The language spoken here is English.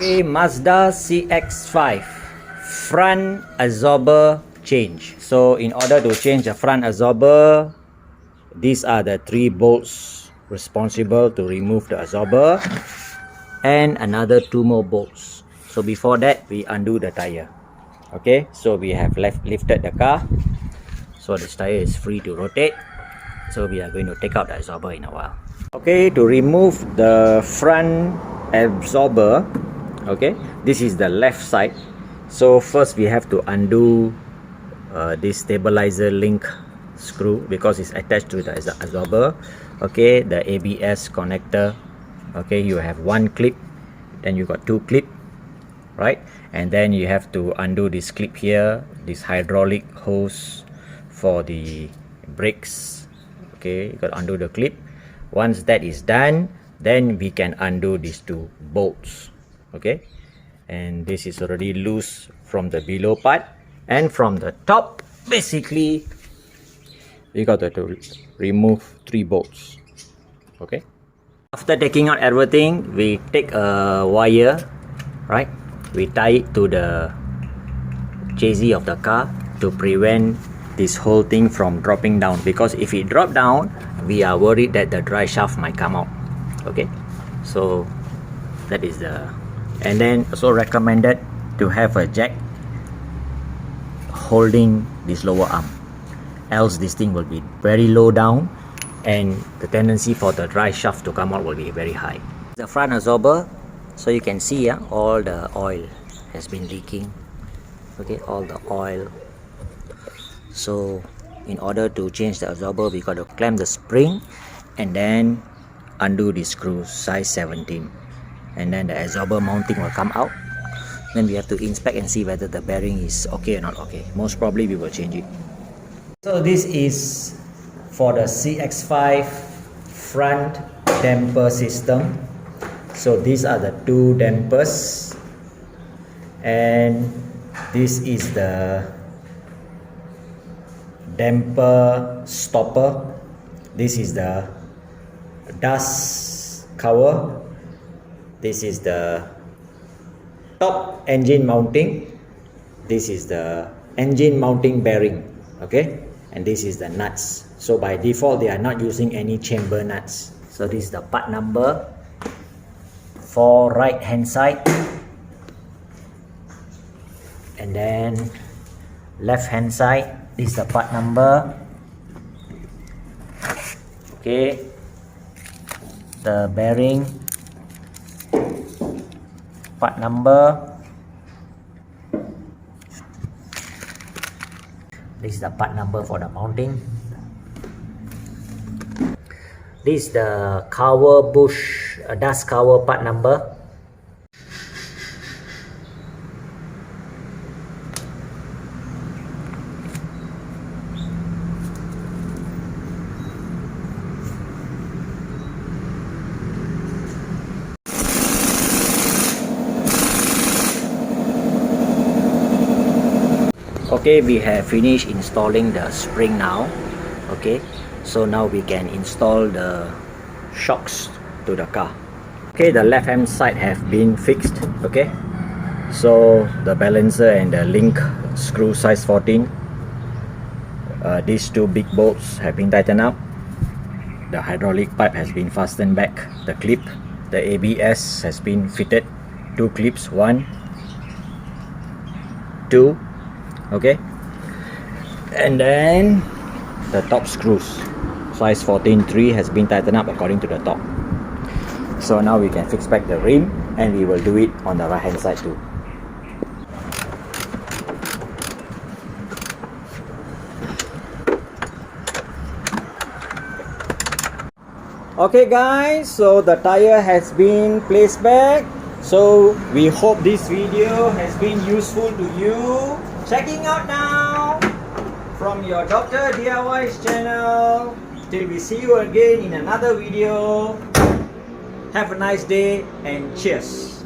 Okay, Mazda CX5 front absorber change. So in order to change the front absorber, these are the 3 bolts responsible to remove the absorber and another 2 more bolts. So before that, we undo the tire. Okay, so we have lifted the car, so this tire is free to rotate. So we are going to take out the absorber in a while. Okay, to remove the front absorber, okay, this is the left side. So first we have to undo this stabilizer link screw because it's attached to the absorber. Okay, the ABS connector. Okay, you have 1 clip, then you got 2 clip, right? And then you have to undo this clip here, this hydraulic hose for the brakes. Okay, you got to undo the clip. Once that is done, then we can undo these 2 bolts. Okay, and this is already loose from the below part, and from the top, basically we got to remove 3 bolts. Okay, after taking out everything, we take a wire, right? We tie it to the chassis of the car to prevent this whole thing from dropping down, because if it drop down, we are worried that the drive shaft might come out. Okay, so that is the, and then also recommended to have a jack holding this lower arm, else this thing will be very low down and the tendency for the drive shaft to come out will be very high. The front absorber, so you can see all the oil has been leaking. Okay, all the oil. So in order to change the absorber, we got to clamp the spring and then undo the screw size 17, and then the absorber mounting will come out. Then we have to inspect and see whether the bearing is okay or not okay. Most probably we will change it. So this is for the CX5 front damper system. So these are the 2 dampers, and this is the damper stopper. This is the dust cover. This is the top engine mounting. This is the engine mounting bearing. Okay, and this is the nuts. So by default, they are not using any chamber nuts. So this is the part number for right hand side, and then left hand side, this is the part number. Okay, the bearing part number. This is the part number for the mounting. This is the cover bush dust cover part number. Okay, we have finished installing the spring now. Okay, so now we can install the shocks to the car. Okay, the left hand side have been fixed. Okay, so the balancer and the link screw size 14, these 2 big bolts have been tightened up. The hydraulic pipe has been fastened back. The clip, the ABS has been fitted. 2 clips, 1, 2. Okay, and then the top screws size 14.3 has been tightened up according to the top. So now we can fix back the rim, and we will do it on the right hand side too. Okay guys, so the tire has been placed back. So we hope this video has been useful to you. Checking out now from your Dr. DIY's channel. Till we see you again in another video. Have a nice day and cheers.